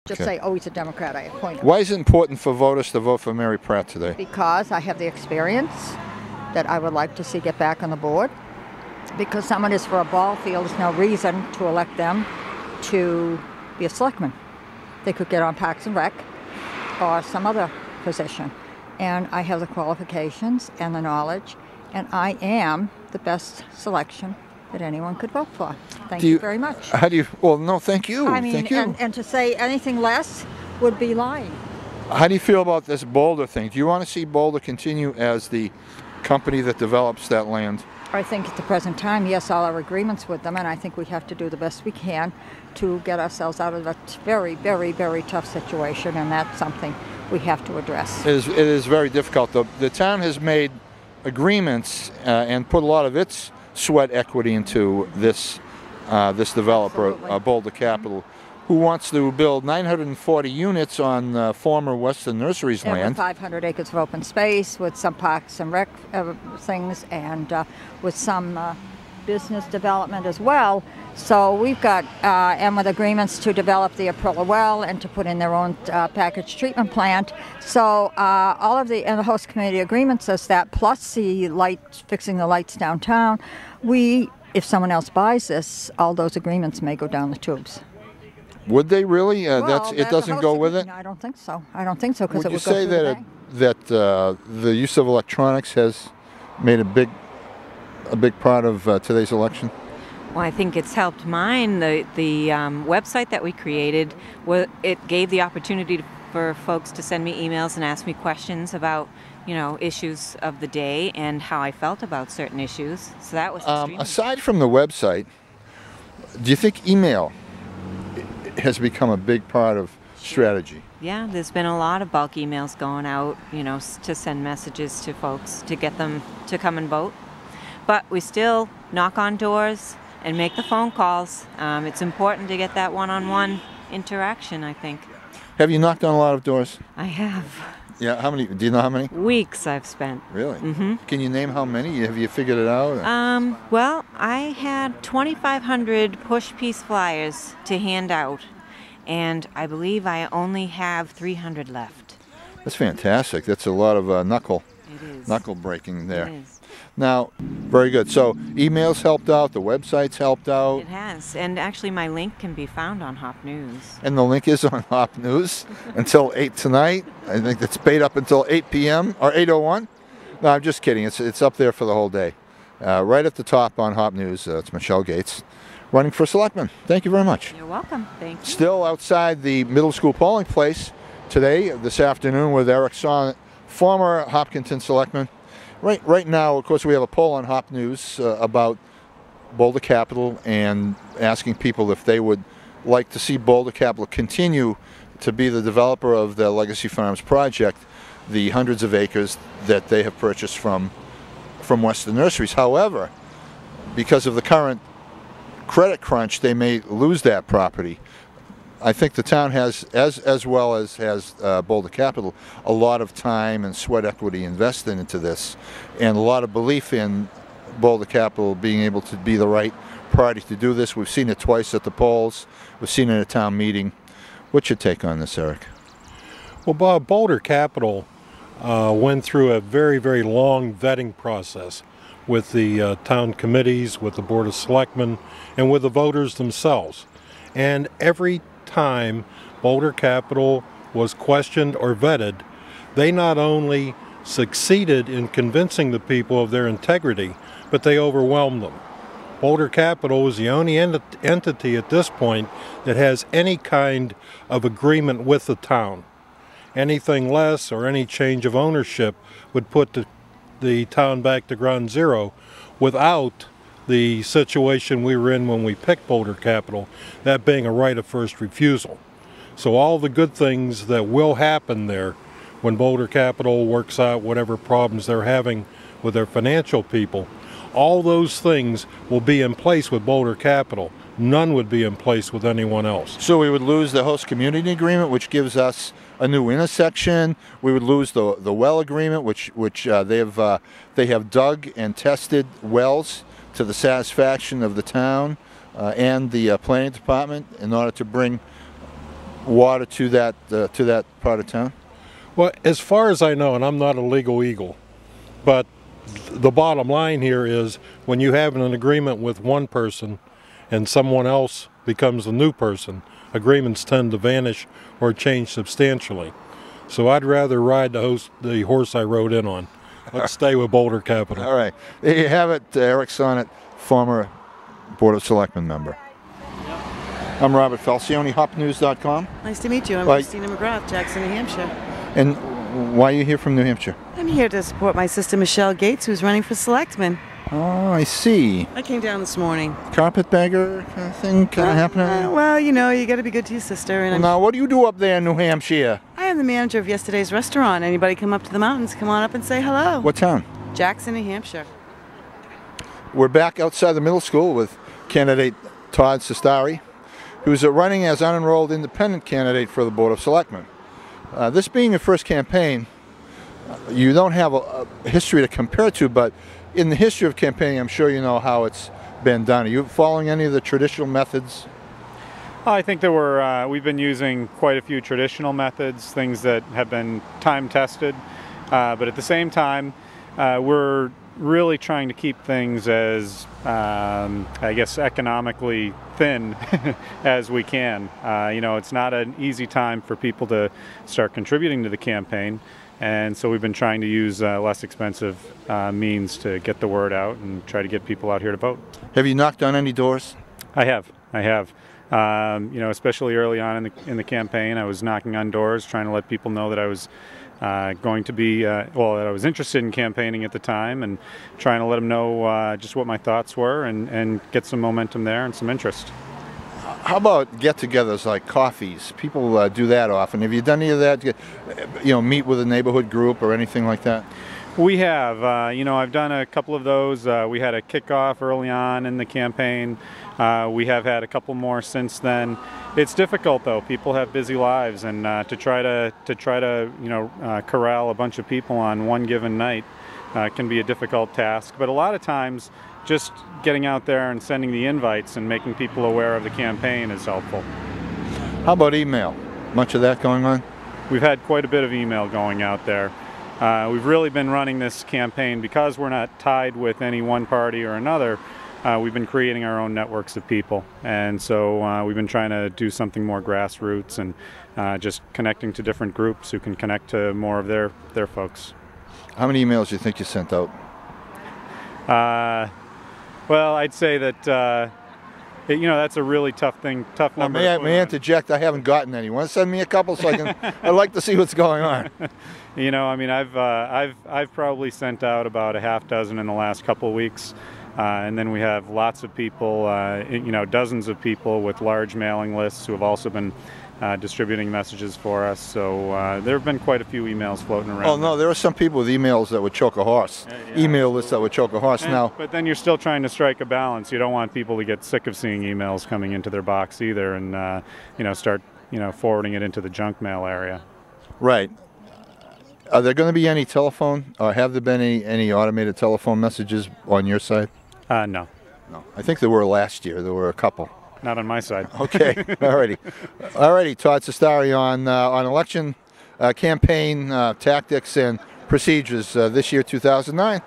Just say, oh, he's a Democrat, I appoint him. Why is it important for voters to vote for Mary Pratt today? Because I have the experience that I would like to see get back on the board. Because someone is for a ball field, there's no reason to elect them to be a selectman. They could get on Parks and Rec or some other position. And I have the qualifications and the knowledge, and I am the best selection that anyone could vote for. Thank you very much. How do you, well, no, thank you. I mean, thank you. And to say anything less would be lying. How do you feel about this Boulder thing? Do you want to see Boulder continue as the company that develops that land? I think at the present time, yes, all our agreements with them, and I think we have to do the best we can to get ourselves out of that very, very, very tough situation, and that's something we have to address. It is very difficult. The town has made agreements and put a lot of its sweat equity into this developer, Boulder Capital, who wants to build 940 units on former Western Nurseries land. With 500 acres of open space, with some parks and rec things, and with some business development as well. So we've got, and with agreements to develop the Aprilla well and to put in their own package treatment plant. So all of the, and the host community agreement says that, plus the fixing the lights downtown. If someone else buys this, all those agreements may go down the tubes. Would they really? Well, it doesn't go with it? No, I don't think so. I don't think so, because it would go say through that the use of electronics has made a big part of today's election? Well, I think it's helped mine. The website that we created, it gave the opportunity for folks to send me emails and ask me questions about, issues of the day and how I felt about certain issues. So that was aside from the website, do you think email has become a big part of strategy? Yeah, there's been a lot of bulk emails going out, to send messages to folks to get them to come and vote. But we still knock on doors and make the phone calls. It's important to get that one-on-one interaction, I think. Have you knocked on a lot of doors? I have. Yeah, how many? Do you know how many? Weeks I've spent. Really? Mm-hmm. Can you name how many? Have you figured it out? Well, I had 2,500 push piece flyers to hand out, and I believe I only have 300 left. That's fantastic. That's a lot of knuckle breaking there. It is. Now, very good. So emails helped out, the website's helped out. It has, and actually my link can be found on HopNews. And the link is on HopNews until 8 tonight. I think it's paid up until 8 p.m. or 8:01. No, I'm just kidding. It's up there for the whole day. Right at the top on HopNews, it's Michelle Gates, running for selectman. Thank you very much. You're welcome. Thank you. Still outside the middle school polling place today, this afternoon, with Eric Sonnet, former Hopkinton selectman. Right now, of course, we have a poll on HopNews about Boulder Capital and asking people if they would like to see Boulder Capital continue to be the developer of the Legacy Farms project, the hundreds of acres that they have purchased from Western Nurseries. However, because of the current credit crunch, they may lose that property. I think the town has, as well as has Boulder Capital, a lot of time and sweat equity invested into this, and a lot of belief in Boulder Capital being able to be the right party to do this. We've seen it twice at the polls. We've seen it at a town meeting. What's your take on this, Eric? Well, Bob, Boulder Capital went through a very, very long vetting process with the town committees, with the Board of Selectmen, and with the voters themselves. And every time Boulder Capital was questioned or vetted, they not only succeeded in convincing the people of their integrity, but they overwhelmed them. Boulder Capital is the only entity at this point that has any kind of agreement with the town. Anything less or any change of ownership would put the town back to ground zero without the situation we were in when we picked Boulder Capital, that being a right of first refusal. So all the good things that will happen there when Boulder Capital works out whatever problems they're having with their financial people, all those things will be in place with Boulder Capital. None would be in place with anyone else. So we would lose the host community agreement, which gives us a new intersection. We would lose the well agreement, which they have dug and tested wells to the satisfaction of the town and the planning department in order to bring water to that part of town? Well, as far as I know, and I'm not a legal eagle, but the bottom line here is when you have an agreement with one person and someone else becomes a new person, agreements tend to vanish or change substantially. So I'd rather ride the horse I rode in on. Let's stay with Boulder Capital. All right. There you have it. Eric Sonnet, former Board of Selectmen member. I'm Robert Falcione, HopNews.com. Nice to meet you. I'm Christina McGrath, Jackson, New Hampshire. And why are you here from New Hampshire? I'm here to support my sister Michelle Gates, who's running for selectman. Oh, I see. I came down this morning. Carpetbagger kind of thing happening? Well, you know, you got to be good to your sister. And Well, now, what do you do up there in New Hampshire? I am the manager of yesterday's restaurant. Anybody come up to the mountains, come on up and say hello. What town? Jackson, New Hampshire. We're back outside the middle school with candidate Todd Sestari, who's running as unenrolled independent candidate for the Board of Selectmen. This being your first campaign, you don't have a history to compare to, but in the history of campaigning, I'm sure you know how it's been done. Are you following any of the traditional methods? I think that we've been using quite a few traditional methods, things that have been time tested, but at the same time, we're really trying to keep things as, I guess, economically thin as we can. You know, it's not an easy time for people to start contributing to the campaign, and so we've been trying to use less expensive means to get the word out and try to get people out here to vote. Have you knocked on any doors? I have. You know, especially early on in the campaign, I was knocking on doors, trying to let people know that I was going to be, that I was interested in campaigning at the time, and trying to let them know just what my thoughts were and get some momentum there and some interest. How about get-togethers like coffees? People do that often. Have you done any of that? You know, meet with a neighborhood group or anything like that? We have. You know, I've done a couple of those. We had a kickoff early on in the campaign. We have had a couple more since then. It's difficult though. People have busy lives, and to try to you know corral a bunch of people on one given night can be a difficult task. But a lot of times, just getting out there and sending the invites and making people aware of the campaign is helpful. How about email? Much of that going on? We've had quite a bit of email going out there. We've really been running this campaign because we're not tied with any one party or another. We've been creating our own networks of people, and so we've been trying to do something more grassroots and just connecting to different groups who can connect to more of their folks. How many emails do you think you sent out? Well, I'd say that you know, that's a really tough number. May I interject? I haven't gotten any. Want to send me a couple so I can? I'd like to see what's going on. You know, I mean, I've probably sent out about a half dozen in the last couple of weeks, and then we have lots of people, you know, dozens of people with large mailing lists who have also been distributing messages for us. So there have been quite a few emails floating around. Oh no, there are some people with emails that would choke a horse. Yeah, email lists that would choke a horse. Now, but then you're still trying to strike a balance. You don't want people to get sick of seeing emails coming into their box either, and you know, start forwarding it into the junk mail area. Right. Are there going to be any telephone, or have there been any automated telephone messages on your side? No. No. I think there were last year. There were a couple. Not on my side. Okay. Alrighty. Todd Sestari on election campaign tactics and procedures this year, 2009.